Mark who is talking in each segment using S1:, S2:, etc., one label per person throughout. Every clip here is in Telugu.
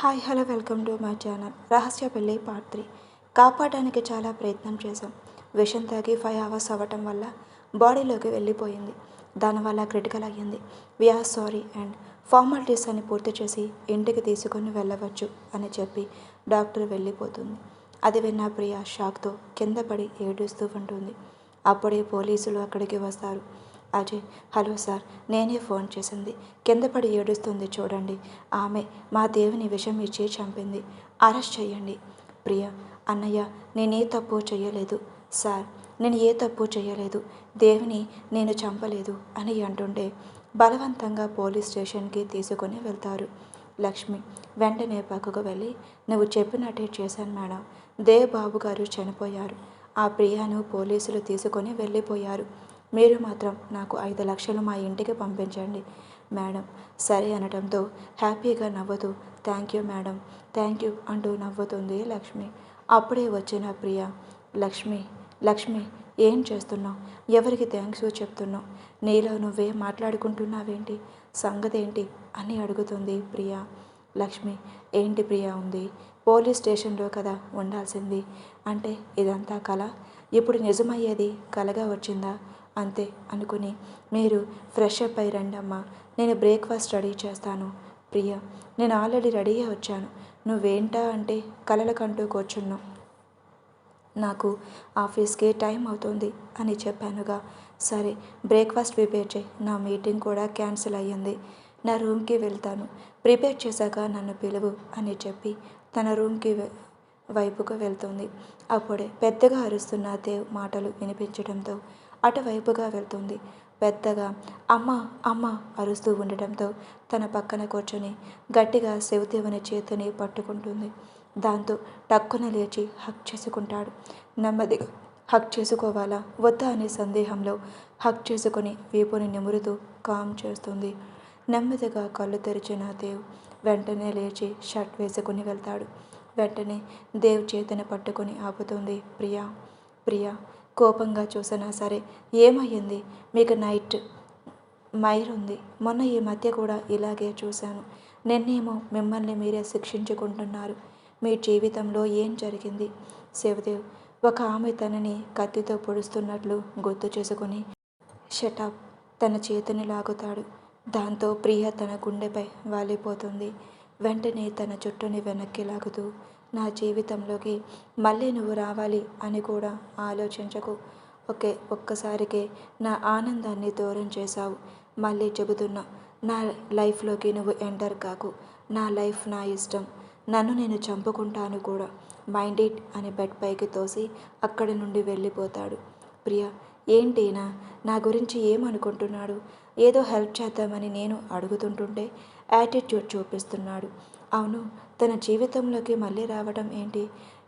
S1: Hi hello welcome to my channel రహస్య పెళ్ళి పార్ట్ 3. కాపాడడానికి చాలా ప్రయత్నం చేశాం. విషం తాగి 5 అవర్స్ అవ్వటం వల్ల బాడీలోకి వెళ్ళిపోయింది. దానివల్ల క్రిటికల్ అయ్యింది. వీఆర్ సారీ అండ్ ఫార్మాలిటీస్ అని పూర్తి చేసి ఇంటికి తీసుకొని వెళ్ళవచ్చు అని చెప్పి డాక్టర్ వెళ్ళిపోతుంది. అది విన్న ప్రియా షాక్తో కింద పడి ఏడుస్తూ ఉంటుంది. అప్పుడే పోలీసులు అక్కడికి వస్తారు. అజయ్, హలో సార్, నేనే ఫోన్ చేసింది. కింద పడి ఏడుస్తుంది చూడండి. ఆమె మా దేవుని విషం ఇచ్చి చంపింది. అరెస్ట్ చేయండి. ప్రియా, అన్నయ్య, నేనే తప్పు చేయలేదు సార్, నేను ఏ తప్పు చేయలేదు. దేవిని నేను చంపలేదు అని అంటుంటే బలవంతంగా పోలీస్ స్టేషన్కి తీసుకొని వెళ్తారు. లక్ష్మి వెంటనే పక్కకు వెళ్ళి, నువ్వు చెప్పినట్టే చేశాను మేడం. దేవ్ బాబు గారు చనిపోయారు. ఆ ప్రియాను పోలీసులు తీసుకొని వెళ్ళిపోయారు. మీరు మాత్రం నాకు 5 లక్షలు మా ఇంటికి పంపించండి మేడం. సరే అనడంతో హ్యాపీగా నవ్వుతూ thank you madam, thank you అంటూ నవ్వుతుంది లక్ష్మి. అప్పుడే వచ్చిన ప్రియ, లక్ష్మి లక్ష్మి ఏం చేస్తున్నావు? ఎవరికి థ్యాంక్స్ చెప్తున్నావు? నీలో నువ్వే మాట్లాడుకుంటున్నావేంటి? సంగతి ఏంటి అని అడుగుతుంది ప్రియ. లక్ష్మి, ఏంటి ప్రియ ఉంది? పోలీస్ స్టేషన్లో కదా ఉండాల్సింది. అంటే ఇదంతా కళ? ఇప్పుడు నిజమయ్యేది కలగా వచ్చిందా? అంతే అనుకుని మీరు ఫ్రెష్ అప్ అయి రండమ్మా, నేను బ్రేక్ఫాస్ట్ రెడీ చేస్తాను. ప్రియ, నేను ఆల్రెడీ రెడీ అయి వచ్చాను. నువ్వేంటా అంటే కలలకంటూ కూర్చున్నావు. నాకు ఆఫీస్కి టైం అవుతుంది అని చెప్పానుగా. సరే, బ్రేక్ఫాస్ట్ ప్రిపేర్ చేయి. నా మీటింగ్ కూడా క్యాన్సిల్ అయ్యింది. నా రూమ్కి వెళ్తాను. ప్రిపేర్ చేశాక నన్ను పిలువు అని చెప్పి తన రూమ్కి వైపుకు వెళ్తుంది. అప్పుడే పెద్దగా అరుస్తున్న దేవ్ మాటలు వినిపించడంతో అటువైపుగా వెళ్తుంది. పెద్దగా అమ్మ అమ్మ అరుస్తూ ఉండటంతో తన పక్కన కూర్చొని గట్టిగా శివదేవుని చేతిని పట్టుకుంటుంది. దాంతో టక్కున లేచి హక్ చేసుకుంటాడు. నెమ్మదిగా హక్ చేసుకోవాలా వద్దా అనే సందేహంలో హక్ చేసుకుని వీపుని నిమురుతూ కామ్ చేస్తుంది. నెమ్మదిగా కళ్ళు తెరిచిన దేవ్ వెంటనే లేచి షర్ట్ వేసుకుని వెళ్తాడు. వెంటనే దేవ్ చేతిని పట్టుకొని ఆపుతుంది ప్రియా. ప్రియా కోపంగా చూసినా సరే, ఏమయ్యింది? మీకు నైట్ మైర్ ఉంది. మొన్న ఈ మధ్య కూడా ఇలాగే చూశాను. నిన్నేమో మిమ్మల్ని మీరే శిక్షించుకుంటున్నారు. మీ జీవితంలో ఏం జరిగింది? శివదేవ్ ఒక ఆమె తనని కత్తితో పొడుస్తున్నట్లు గుర్తు చేసుకుని షటాప్ తన చేతిని లాగుతాడు. దాంతో ప్రియ తన గుండెపై వాలిపోతుంది. వెంటనే తన చుట్టూని వెనక్కి లాగుతూ, నా జీవితంలోకి మళ్ళీ నువ్వు రావాలి అని కూడా ఆలోచించకు. ఒక్కసారికే నా ఆనందాన్ని దూరం చేశావు. మళ్ళీ చెబుతున్నా, నా లైఫ్లోకి నువ్వు ఎంటర్ కాకు. నా లైఫ్ నా ఇష్టం. నన్ను నేను చంపుకుంటాను కూడా. మైండ్ ఇట్ అని బెడ్ పైకి తోసి అక్కడి నుండి వెళ్ళిపోతాడు. ప్రియా, ఏంటినా నా గురించి ఏమనుకుంటున్నాడు? ఏదో హెల్ప్ చేద్దామని నేను అడుగుతుంటుంటే యాటిట్యూడ్ చూపిస్తున్నాడు. అవును, తన జీవితంలోకి మళ్ళీ రావడం ఏంటి?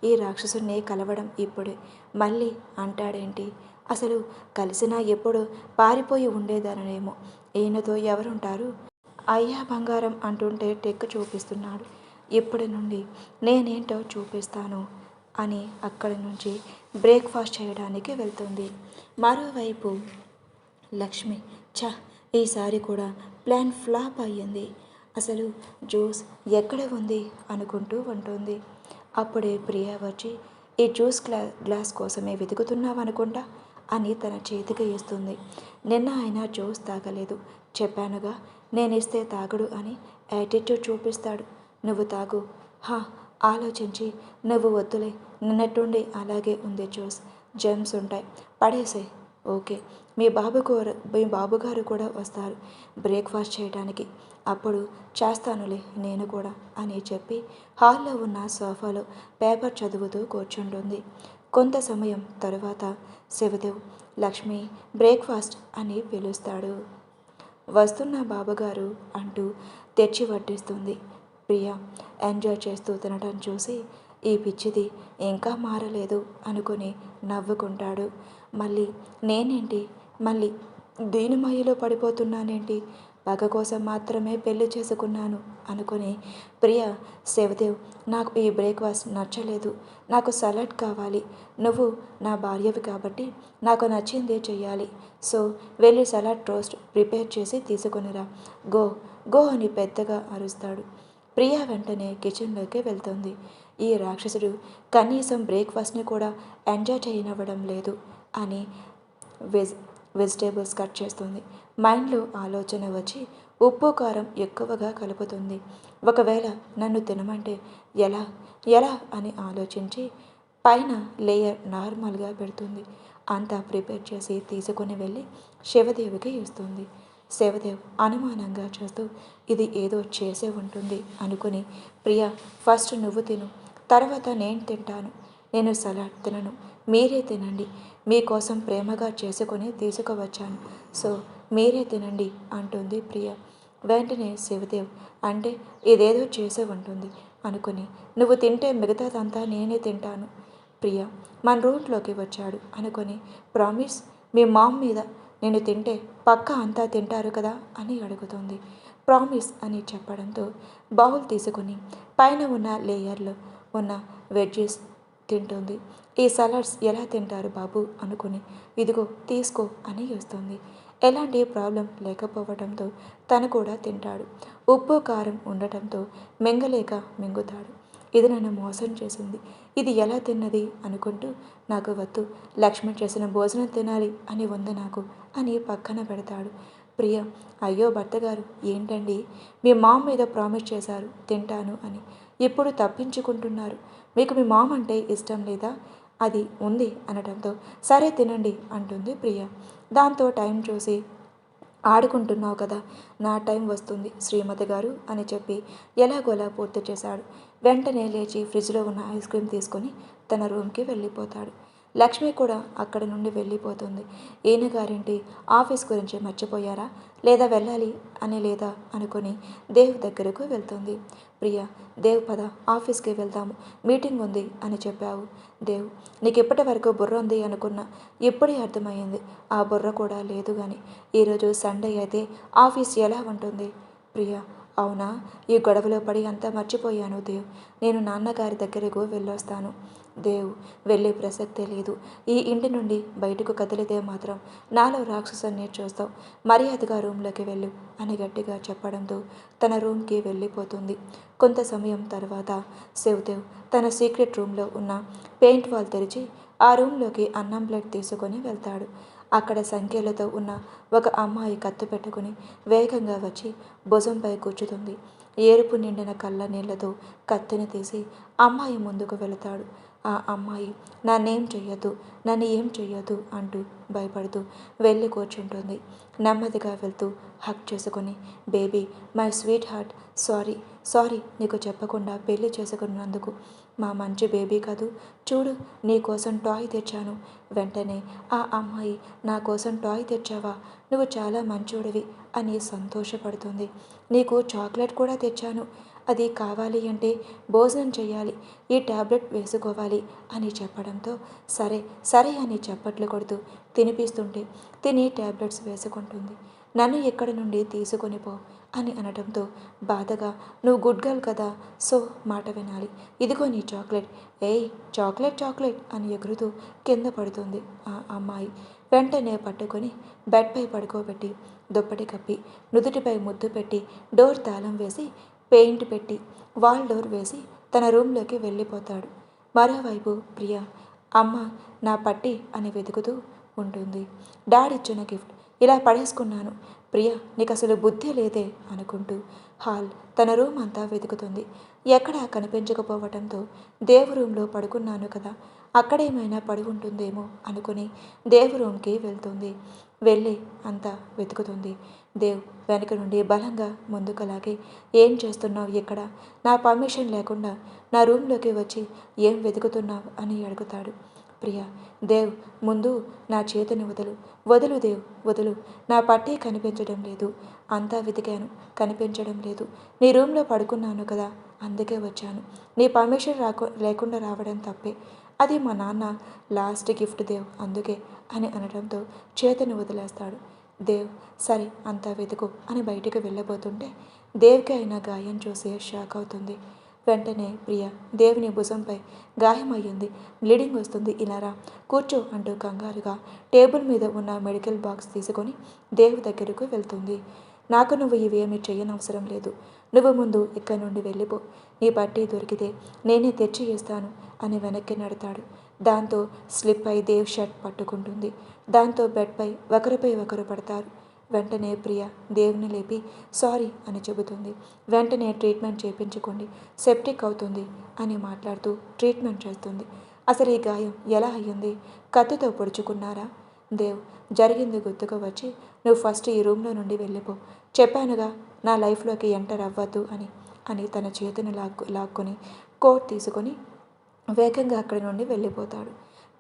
S1: ఈ రాక్షసుని కలవడం ఇప్పుడే మళ్ళీ అంటాడేంటి? అసలు కలిసినా ఎప్పుడు పారిపోయి ఉండేదానేమో. ఈయనతో ఎవరుంటారు? అయ్యా బంగారం అంటుంటే టెక్కు చూపిస్తున్నాడు. ఇప్పటి నుండి నేనేంటో చూపిస్తాను అని అక్కడి నుంచి బ్రేక్ఫాస్ట్ చేయడానికి వెళ్తుంది. మరోవైపు లక్ష్మి, ఈసారి కూడా ప్లాన్ ఫ్లాప్ అయ్యింది. అసలు జ్యూస్ ఎక్కడ ఉంది అనుకుంటూ ఉంటుంది. అప్పుడే ప్రియా వచ్చి, ఈ జ్యూస్ గ్లాస్ కోసమే వెతుకుతున్నావనుకుంటా అని తన చేతికి ఇస్తుంది. నిన్న ఆయన జ్యూస్ తాగలేదు, చెప్పానుగా, నేనిస్తే తాగడు అని యాటిట్యూడ్ చూపిస్తాడు. నువ్వు తాగు. ఆలోచించి, నువ్వు వద్దులే, నిన్నట్టుండి అలాగే ఉంది జ్యూస్, జెమ్స్ ఉంటాయి, పడేసే. ఓకే, మీ బాబుగారు కూడా వస్తారు బ్రేక్ఫాస్ట్ చేయడానికి, అప్పుడు చేస్తానులే నేను కూడా అని చెప్పి హాల్లో ఉన్న సోఫాలో పేపర్ చదువుతూ కూర్చుంటుంది. కొంత సమయం తరువాత శివదేవ్ లక్ష్మి బ్రేక్ఫాస్ట్ అని పిలుస్తాడు. వస్తున్న బాబుగారు అంటూ తెచ్చి వడ్డిస్తుంది. ప్రియా ఎంజాయ్ చేస్తూ తినడం చూసి ఈ పిచ్చిది ఇంకా మారలేదు అనుకుని నవ్వుకుంటాడు. మళ్ళీ నేనేంటి, మళ్ళీ దీని మాయలో పడిపోతున్నానేంటి? పగ కోసం మాత్రమే పెళ్లి చేసుకున్నాను అనుకుని ప్రియ, శివదేవ్ నాకు ఈ బ్రేక్ఫాస్ట్ నచ్చలేదు, నాకు సలాడ్ కావాలి. నువ్వు నా భార్యవి కాబట్టి నాకు నచ్చిందే చెయ్యాలి. సో వెళ్ళి సలాడ్ టోస్ట్ ప్రిపేర్ చేసి తీసుకొనిరా. గో గో అని పెద్దగా అరుస్తాడు. ప్రియా వెంటనే కిచెన్లోకి వెళ్తుంది. ఈ రాక్షసుడు కనీసం బ్రేక్ఫాస్ట్ని కూడా ఎంజాయ్ చేయనివ్వడం లేదు అని వెజ్ వెజిటేబుల్స్ కట్ చేస్తుంది. మైండ్లో ఆలోచన వచ్చి ఉప్పు కారం ఎక్కువగా కలుపుతుంది. ఒకవేళ నన్ను తినమంటే ఎలా ఎలా అని ఆలోచించి పైన లేయర్ నార్మల్గా పెడుతుంది. అంతా ప్రిపేర్ చేసి తీసుకుని వెళ్ళి శివదేవికి ఇస్తుంది. శివదేవ్ అనుమానంగా చూస్తూ ఇది ఏదో చేసే ఉంటుంది అనుకుని, ప్రియా ఫస్ట్ నువ్వు తిను, తర్వాత నేను తింటాను. నేను సలాడ్ తినను, మీరే తినండి. మీకోసం ప్రేమగా చేసుకొని తీసుకువచ్చాను, సో మీరే తినండి అంటుంది ప్రియ. వెంటనే శివదేవ్ అంటే ఇదేదో చేసే ఉంటుంది అనుకుని, నువ్వు తింటే మిగతాదంతా నేనే తింటాను. ప్రియ మన రూట్లోకి వచ్చాడు అనుకొని, ప్రామిస్ మీ మామ్ మీద నేను తింటే పక్కా అంతా తింటారు కదా అని అడుగుతుంది. ప్రామిస్ అని చెప్పడంతో బౌల్ తీసుకుని పైన ఉన్న లేయర్లో ఉన్న వెజ్జెస్ తింటుంది. ఈ సలాడ్స్ ఎలా తింటారు బాబు అనుకుని, ఇదిగో తీసుకో అని ఇస్తుంది. ఎలాంటి ప్రాబ్లం లేకపోవడంతో తను కూడా తింటాడు. ఉప్పు కారం ఉండటంతో మింగలేక మింగుతాడు. ఇది నన్ను మోసం చేసింది, ఇది ఎలా తిన్నది అనుకుంటూ, నాకు వద్దు, లక్ష్మణ్ చేసిన భోజనం తినాలి అని ఉంది నాకు అని పక్కన పెడతాడు. ప్రియ అయ్యో భర్తగారు ఏంటండి, మీ మామ్ మీద ప్రామిస్ చేశారు తింటాను అని, ఇప్పుడు తప్పించుకుంటున్నారు. మీకు మీ మామ్ అంటే ఇష్టం లేదా, అది ఉంది అనడంతో సరే తినండి అంటుంది ప్రియ. దాంతో టైం చూసి, ఆడుకుంటున్నావు కదా, నా టైం వస్తుంది శ్రీమతి గారు అని చెప్పి ఎలాగోలా పూర్తి చేశాడు. వెంటనే లేచి ఫ్రిడ్జ్లో ఉన్న ఐస్ క్రీమ్ తీసుకొని తన రూమ్కి వెళ్ళిపోతాడు. లక్ష్మి కూడా అక్కడి నుండి వెళ్ళిపోతుంది. ఈయన గారింటి ఆఫీస్ గురించి మర్చిపోయారా, లేదా వెళ్ళాలి అని లేదా అనుకొని దేవ్ దగ్గరకు వెళ్తుంది. ప్రియ దేవ్ పద ఆఫీస్కి వెళ్దాము, మీటింగ్ ఉంది అని చెప్పావు. దేవ్ నీకు ఇప్పటి వరకు బుర్ర ఉంది అనుకున్నా, ఇప్పుడే అర్థమైంది ఆ బుర్ర కూడా లేదు కానీ, ఈరోజు సండే అయితే ఆఫీస్ ఎలా ఉంటుంది. ప్రియ అవునా, ఈ గొడవలో పడి అంతా మర్చిపోయాను దేవ్, నేను నాన్నగారి దగ్గరకు వెళ్ళొస్తాను. దేవ్ వెళ్ళే ప్రసక్తే లేదు, ఈ ఇంటి నుండి బయటకు కదిలితే మాత్రం నాలో రాక్షసుని చూస్తావు, మర్యాదగా రూమ్లోకి వెళ్ళు అని గట్టిగా చెప్పడంతో తన రూమ్కి వెళ్ళిపోతుంది. కొంత సమయం తర్వాత శివదేవ్ తన సీక్రెట్ రూమ్లో ఉన్న పెయింట్ వాల్ తెరిచి ఆ రూమ్లోకి అన్నం ప్లేట్ తీసుకొని వెళ్తాడు. అక్కడ సంఖ్యలతో ఉన్న ఒక అమ్మాయి కత్తి పెట్టుకుని వేగంగా వచ్చి భుజంపై కూర్చుతుంది. ఏరుపు నిండిన కళ్ళ నీళ్లతో కత్తిని తీసి అమ్మాయి ముందుకు వెళతాడు. ఆ అమ్మాయి నన్నేం చెయ్యొద్దు, నన్ను ఏం చెయ్యొద్దు అంటూ భయపడుతూ వెళ్ళి కూర్చుంటుంది. నెమ్మదిగా వెళ్తూ హక్ చేసుకొని, baby my sweet heart, sorry sorry నీకు చెప్పకుండా పెళ్లి చేసుకున్నందుకు, మా మంచి బేబీ కాదు, చూడు నీ కోసం టాయ్ తెచ్చాను. వెంటనే ఆ అమ్మాయి నా కోసం టాయ్ తెచ్చావా, నువ్వు చాలా మంచోడివి అని సంతోషపడుతుంది. నీకు చాక్లెట్ కూడా తెచ్చాను, అది కావాలి అంటే భోజనం చేయాలి, ఈ ట్యాబ్లెట్ వేసుకోవాలి అని చెప్పడంతో సరే సరే అని చప్పట్లు కొడుతూ తినిపిస్తుంటే తిని ట్యాబ్లెట్స్ వేసుకుంటుంది. నన్ను ఎక్కడి నుండి తీసుకొని పో అని అనడంతో బాధగా, నువ్వు గుడ్ గర్ల్ కదా, సో మాట వినాలి, ఇదిగో నీ చాక్లెట్, ఏయ్ చాక్లెట్ చాక్లెట్ అని ఎగురుతూ కింద పడుతుంది ఆ అమ్మాయి. వెంటనే పట్టుకొని బెడ్పై పడుకోబెట్టి దుప్పటి కప్పి నుదుటిపై ముద్దు పెట్టి డోర్ తాళం వేసి పెయింట్ పెట్టి వాల్ డోర్ వేసి తన రూమ్లోకి వెళ్ళిపోతాడు. మరోవైపు ప్రియ అమ్మ నా పట్టి అని వెతుకుతూ ఉంటుంది. డాడ్ ఇచ్చిన గిఫ్ట్ ఇలా పడేసుకున్నాను, ప్రియ నీకు అసలు బుద్ధి లేదే అనుకుంటూ హాల్ తన రూమ్ అంతా వెతుకుతుంది. ఎక్కడా కనిపించకపోవటంతో దేవు రూమ్లో పడుకున్నాను కదా, అక్కడేమైనా పడి ఉంటుందేమో అనుకుని దేవు రూమ్కి వెళ్తుంది. వెళ్ళి అంతా వెతుకుతుంది. దేవ్ వెనక నుండి బలంగా ముందుకు లాగి, ఏం చేస్తున్నావు ఇక్కడ, నా పర్మిషన్ లేకుండా నా రూమ్లోకి వచ్చి ఏం వెతుకుతున్నావు అని అడుగుతాడు. ప్రియ దేవ్ ముందు నా చేతిని వదులు, వదులు దేవ్ వదులు, నా పట్టీ కనిపించడం లేదు, అంతా వెతికాను కనిపించడం లేదు, నీ రూమ్లో పడుకున్నాను కదా అందుకే వచ్చాను, నీ పర్మిషన్ లేకుండా రావడం తప్పే, అది మా నాన్న లాస్ట్ గిఫ్ట్ దేవ్ అందుకే అని అనడంతో చేతిని వదిలేస్తాడు. దేవ్ సరే అంతా వెతుకు అని బయటికి వెళ్ళబోతుంటే దేవ్కి అయిన గాయం చూసి షాక్ అవుతుంది. వెంటనే ప్రియ దేవుని భుజంపై గాయమయ్యింది, బ్లీడింగ్ వస్తుంది, ఇలారా కూర్చో అంటూ కంగారుగా టేబుల్ మీద ఉన్న మెడికల్ బాక్స్ తీసుకొని దేవ్ దగ్గరకు వెళ్తుంది. నాకు నువ్వు ఇవేమీ చేయనవసరం లేదు, నువ్వు ముందు ఇక్కడి నుండి వెళ్ళిపో. నీ పట్టీ దొరికితే నేనే తెచ్చి ఇస్తాను అని వెనక్కి నడతాడు. దాంతో స్లిప్ అయి దేవ్ షర్ట్ పట్టుకుంటుంది. దాంతో బెడ్పై ఒకరిపై ఒకరు పడతారు. వెంటనే ప్రియ దేవుని లేపి సారీ అని చెబుతుంది. వెంటనే ట్రీట్మెంట్ చేయించుకోండి, సెప్టిక్ అవుతుంది అని మాట్లాడుతూ ట్రీట్మెంట్ చేస్తుంది. అసలు ఈ గాయం ఎలా అయ్యింది? కత్తితో పొడుచుకున్నారా? దేవ్ జరిగింది గుర్తుకు వచ్చి నువ్వు ఫస్ట్ ఈ రూమ్లో నుండి వెళ్ళిపో. చెప్పానుగా నా లైఫ్లోకి ఎంటర్ అవ్వద్దు అని తన చేతిని లాక్కొని కోట్ తీసుకొని వేగంగా అక్కడి నుండి వెళ్ళిపోతాడు.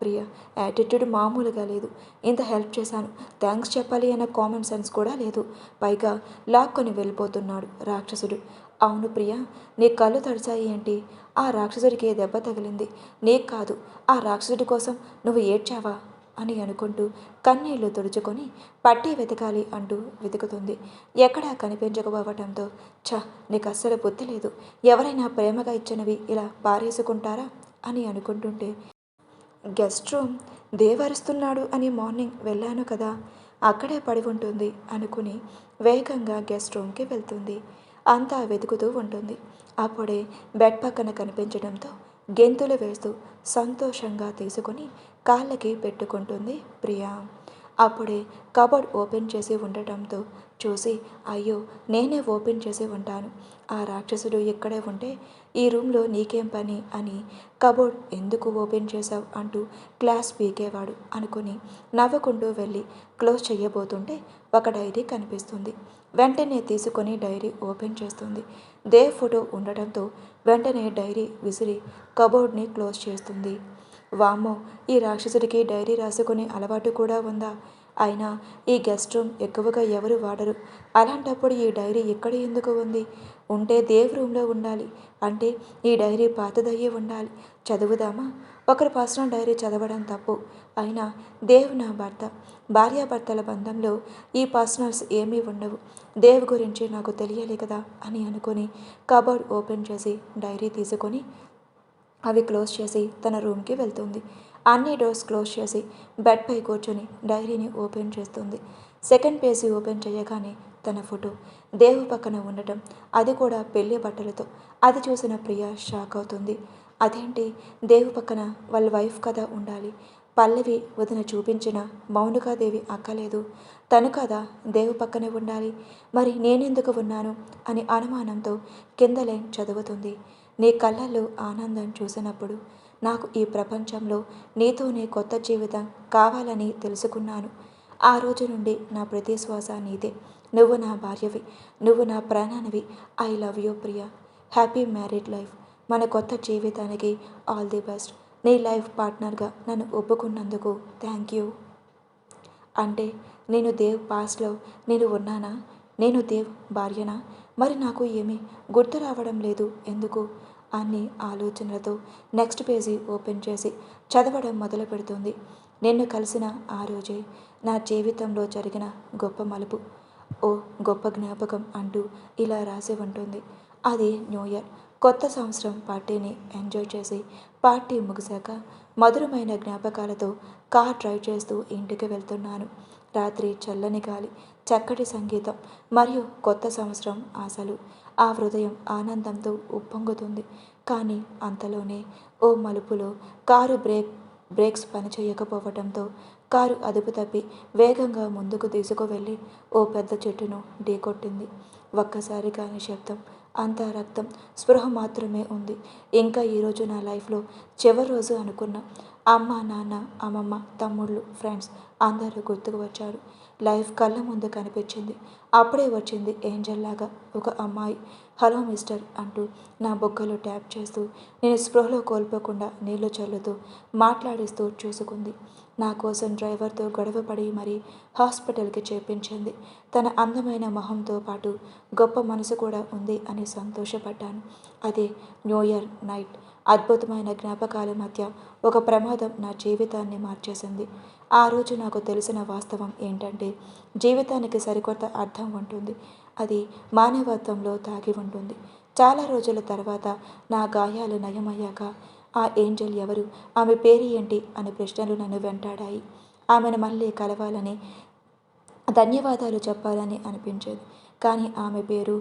S1: ప్రియ యాటిట్యూడ్ మామూలుగా లేదు. ఇంత హెల్ప్ చేశాను, థ్యాంక్స్ చెప్పాలి అన్న కామన్ సెన్స్ కూడా లేదు. పైగా లాక్కొని వెళ్ళిపోతున్నాడు రాక్షసుడు. అవును ప్రియ, నీ కళ్ళు తడిచాయి ఏంటి? ఆ రాక్షసుడికి ఏ దెబ్బ తగిలింది? నీకు కాదు, ఆ రాక్షసుడి కోసం నువ్వు ఏడ్చావా అని అనుకుంటూ కన్నీళ్లు తుడుచుకొని పట్టీ వెతకాలి అంటూ వెతుకుతుంది. ఎక్కడా కనిపించకపోవటంతో నీకు అస్సలు బుద్ధి లేదు. ఎవరైనా ప్రేమగా ఇచ్చినవి ఇలా పారేసుకుంటారా అని అనుకుంటుంటే గెస్ట్ రూమ్ దేవరుస్తున్నాడు అని మార్నింగ్ వెళ్ళాను కదా, అక్కడే పడి ఉంటుంది అనుకుని వేగంగా గెస్ట్ రూమ్కి వెళ్తుంది. అంతా వెతుకుతూ ఉంటుంది. అప్పుడే బెడ్ పక్కన కనిపించడంతో గెంతులు వేస్తూ సంతోషంగా తీసుకొని కాళ్ళకి పెట్టుకుంటుంది ప్రియా. అప్పుడే కబోర్డ్ ఓపెన్ చేసి ఉండటంతో చూసి అయ్యో నేనే ఓపెన్ చేసి ఉంటాను, ఆ రాక్షసుడు ఇక్కడే ఉంటే ఈ రూమ్లో నీకేం పని అని కబోర్డ్ ఎందుకు ఓపెన్ చేశావు అంటూ క్లాస్ పీకేవాడు అనుకుని నవ్వుకుంటూ వెళ్ళి క్లోజ్ చేయబోతుంటే ఒక డైరీ కనిపిస్తుంది. వెంటనే తీసుకొని డైరీ ఓపెన్ చేస్తుంది. దేవ్ ఫోటో ఉండటంతో వెంటనే డైరీ విసిరి కబోర్డ్ని క్లోజ్ చేస్తుంది. వామ్మో, ఈ రాక్షసుడికి డైరీ రాసుకునే అలవాటు కూడా ఉందా? అయినా ఈ గెస్ట్ రూమ్ ఎక్కువగా ఎవరు వాడరు. అలాంటప్పుడు ఈ డైరీ ఇక్కడ ఎందుకు ఉంది? ఉంటే దేవ్ రూమ్లో ఉండాలి. అంటే ఈ డైరీ పాతదయ్యే ఉండాలి. చదువుదామా? ఒకరి పర్సనల్ డైరీ చదవడం తప్పు. అయినా దేవ్ నా భర్త. భార్యాభర్తల బంధంలో ఈ పర్సనల్స్ ఏమీ ఉండవు. దేవ్ గురించి నాకు తెలియాలి కదా అని అనుకుని కబోర్డ్ ఓపెన్ చేసి డైరీ తీసుకొని అవి క్లోజ్ చేసి తన రూమ్కి వెళ్తుంది. అన్ని డోర్స్ క్లోజ్ చేసి బెడ్పై కూర్చొని డైరీని ఓపెన్ చేస్తుంది. సెకండ్ పేజీ ఓపెన్ చేయగానే తన ఫోటో దేవు పక్కన ఉండటం, అది కూడా పెళ్లి బట్టలతో. అది చూసిన ప్రియ షాక్ అవుతుంది. అదేంటి, దేవు పక్కన వాళ్ళ వైఫ్ కదా ఉండాలి. పల్లవి వదిన చూపించిన మౌనికాదేవి అక్కలేదు. తను కదా దేవు పక్కనే ఉండాలి. మరి నేనెందుకు ఉన్నాను అని అనుమానంతో కింద లైన్ చదువుతుంది. నీ కళ్ళల్లో ఆనందం చూసినప్పుడు నాకు ఈ ప్రపంచంలో నీతోనే కొత్త జీవితం కావాలని తెలుసుకున్నాను. ఆ రోజు నుండి నా ప్రతి శ్వాస నీదే. నువ్వు నా భార్యవి, నువ్వు నా ప్రాణానివి. I love you Priya. Happy married life. మన కొత్త జీవితానికి ఆల్ ది బెస్ట్. నీ లైఫ్ పార్ట్నర్గా నన్ను ఒప్పుకున్నందుకు థ్యాంక్ యూ. అంటే నేను దేవ్ పాస్ట్లో నేను ఉన్నానా? నేను దేవ్ భార్యనా? మరి నాకు ఏమీ గుర్తు రావడం లేదు ఎందుకు అన్ని ఆలోచనలతో నెక్స్ట్ పేజీ ఓపెన్ చేసి చదవడం మొదలు పెడుతుంది. నిన్ను కలిసిన ఆ రోజే నా జీవితంలో జరిగిన గొప్ప మలుపు, ఓ గొప్ప జ్ఞాపకం అంటూ ఇలా రాసి ఉంటుంది. అది న్యూ ఇయర్, కొత్త సంవత్సరం పార్టీని ఎంజాయ్ చేసి పార్టీ ముగిశాక మధురమైన జ్ఞాపకాలతో కార్ డ్రైవ్ చేస్తూ ఇంటికి వెళ్తున్నాను. రాత్రి చల్లని గాలి, చక్కటి సంగీతం మరియు కొత్త సంవత్సరం ఆశలు. ఆ హృదయం ఆనందంతో ఉప్పొంగుతుంది. కానీ అంతలోనే ఓ మలుపులో కారు బ్రేక్స్ పనిచేయకపోవడంతో కారు అదుపు తప్పి వేగంగా ముందుకు తీసుకువెళ్ళి ఓ పెద్ద చెట్టును ఢీకొట్టింది. ఒక్కసారిగా నిశ్శబ్దం, అంతా రక్తం, స్పృహ మాత్రమే ఉంది. ఇంకా ఈరోజు నా లైఫ్లో చివరి రోజు అనుకున్నా. అమ్మ, నాన్న, అమ్మమ్మ, తమ్ముళ్ళు, ఫ్రెండ్స్ అందరూ గుర్తుకు వచ్చారు. లైఫ్ కళ్ళ ముందు కనిపించింది. అప్పుడే వచ్చింది ఏంజల్ లాగా ఒక అమ్మాయి. హలో మిస్టర్ అంటూ నా బొగ్గలో ట్యాప్ చేస్తూ నేను స్పృహలో కోల్పోకుండా నీళ్లు చల్లుతూ మాట్లాడిస్తూ చూసుకుంది. నా కోసం డ్రైవర్తో గొడవపడి మరీ హాస్పిటల్కి చేర్పించింది. తన అందమైన మొహంతో పాటు గొప్ప మనసు కూడా ఉంది అని సంతోషపడ్డాను. అదే న్యూ ఇయర్ నైట్. అద్భుతమైన జ్ఞాపకాల మధ్య ఒక ప్రమాదం నా జీవితాన్ని మార్చేసింది. ఆ రోజు నాకు తెలిసిన వాస్తవం ఏంటంటే జీవితానికి సరికొత్త అర్థం ఉంటుంది. అది మానవత్వంలో దాగి ఉంటుంది. చాలా రోజుల తర్వాత నా గాయాలు నయమయ్యాక ఆ ఏంజల్ ఎవరు, ఆమె పేరు ఏంటి అనే ప్రశ్నలు నన్ను వెంటాడాయి. ఆమెను మళ్ళీ కలవాలని, ధన్యవాదాలు చెప్పాలని అనిపించేది. కానీ ఆమె పేరు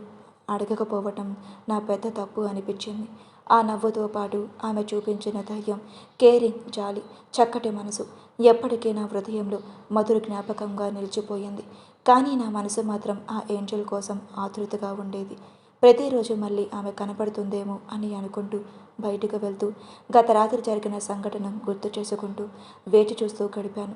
S1: అడగకపోవటం నా పెద్ద తప్పు అనిపించింది. ఆ నవ్వుతో పాటు ఆమె చూపించిన ధైర్యం, కేరింగ్, జాలి, చక్కటి మనసు ఎప్పటికీ నా హృదయంలో మధుర జ్ఞాపకంగా నిలిచిపోయింది. కానీ నా మనసు మాత్రం ఆ ఏంజెల్ కోసం ఆతృతగా ఉండేది. ప్రతిరోజు మళ్ళీ ఆమె కనపడుతుందేమో అని అనుకుంటూ బయటకు వెళ్తూ గత రాత్రి జరిగిన సంఘటన గుర్తు చేసుకుంటూ వేచి చూస్తూ గడిపాను.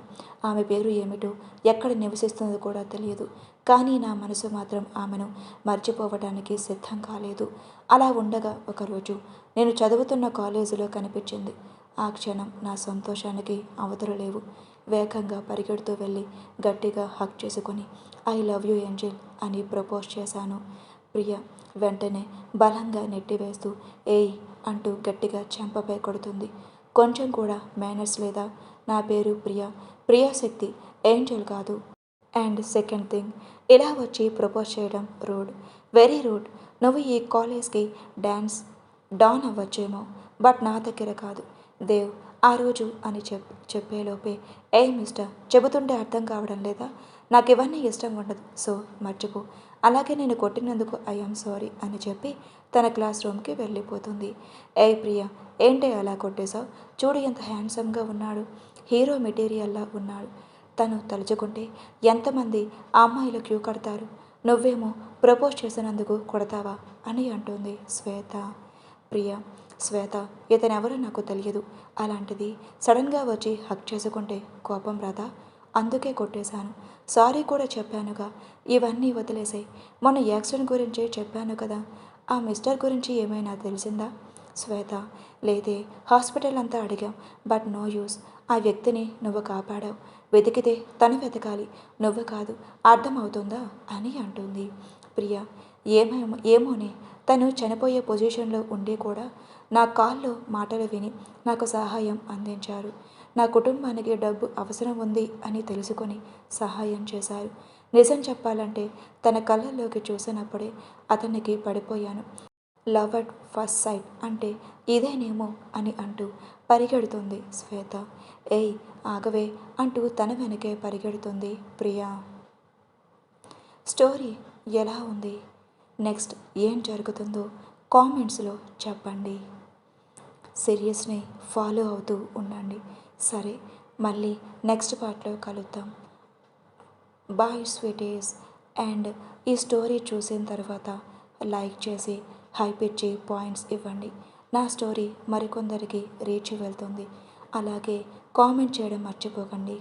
S1: ఆమె పేరు ఏమిటో, ఎక్కడ నివసిస్తుందో కూడా తెలియదు. కానీ నా మనసు మాత్రం ఆమెను మర్చిపోవడానికి సిద్ధం కాలేదు. అలా ఉండగా ఒకరోజు నేను చదువుతున్న కాలేజీలో కనిపించింది. ఆ క్షణం నా సంతోషానికి అవధులు లేవు. వేగంగా పరిగెడుతూ వెళ్ళి గట్టిగా హగ్ చేసుకొని ఐ లవ్ యూ ఏంజెల్ అని ప్రపోజ్ చేశాను. ప్రియ వెంటనే బలంగా నెట్టివేస్తూ ఏయ్ అంటూ గట్టిగా చెంపపై కొడుతుంది. కొంచెం కూడా మేనర్స్ లేదా? నా పేరు ప్రియ, ప్రియాశక్తి, ఏంజెల్ కాదు. అండ్ సెకండ్ థింగ్, ఇలా వచ్చి ప్రపోజ్ చేయడం రూడ్, వెరీ రూడ్. నువ్వు ఈ కాలేజ్కి డాన్ అవ్వచ్చేమో, బట్ నా దగ్గర కాదు. దేవ్ ఆ రోజు అని చెప్పేలోపే ఏ మిస్టర్, చెబుతుంటే అర్థం కావడం లేదా? నాకు ఇవన్నీ ఇష్టం ఉండదు, సో మర్చిపో. అలాగే నేను కొట్టినందుకు ఐఎమ్ సారీ అని చెప్పి తన క్లాస్ రూమ్కి వెళ్ళిపోతుంది. ఏ ప్రియా, ఏంటి అలా కొట్టేశావు? చూడు ఎంత హ్యాండ్సమ్గా ఉన్నాడు, హీరో మెటీరియల్లా ఉన్నాడు. తను తలుచుకుంటే ఎంతమంది ఆ అమ్మాయిలు క్యూ కడతారు, నువ్వేమో ప్రపోజ్ చేసినందుకు కొడతావా అని అంటుంది శ్వేత. ప్రియ, శ్వేత ఇతనెవరో నాకు తెలియదు, అలాంటిది సడన్గా వచ్చి హక్ చేసుకుంటే కోపం రాదా? అందుకే కొట్టేశాను. సారీ కూడా చెప్పానుగా. ఇవన్నీ వదిలేసాయి. మొన్న యాక్సిడెంట్ గురించి చెప్పాను కదా, ఆ మిస్టర్ గురించి ఏమైనా తెలిసిందా? శ్వేత, లేదే, హాస్పిటల్ అంతా అడిగాం, బట్ నో యూస్. ఆ వ్యక్తిని నువ్వు కాపాడావు. వెతికితే తను వెతకాలి, నువ్వు కాదు, అర్థమవుతుందా అని అంటుంది. ప్రియ, ఏమోనే, తను చనిపోయే పొజిషన్లో ఉండి కూడా నా కాల్లో మాటలు విని నాకు సహాయం అందించారు. నా కుటుంబానికి డబ్బు అవసరం ఉంది అని తెలుసుకొని సహాయం చేశారు. నిజం చెప్పాలంటే తన కళ్ళల్లోకి చూసినప్పుడే అతనికి పడిపోయాను. లవ్ అట్ ఫస్ట్ సైట్ అంటే ఇదేనేమో అని అంటూ పరిగెడుతుంది శ్వేత. ఏయ్ ఆగవే అంటూ తన వెనకే పరిగెడుతుంది ప్రియా. స్టోరీ ఎలా ఉంది? నెక్స్ట్ ఏం జరుగుతుందో కామెంట్స్లో చెప్పండి. సిరీస్ని ఫాలో అవుతూ ఉండండి. సరే, మళ్ళీ నెక్స్ట్ పార్ట్లో కలుద్దాం. Bye sweeties. అండ్ ఈ స్టోరీ చూసిన తర్వాత లైక్ చేసి హైప్ ఇచ్చి పాయింట్స్ ఇవ్వండి. నా స్టోరీ మరికొందరికి రీచ్ వెళ్తుంది. అలాగే కామెంట్ చేయడం మర్చిపోకండి.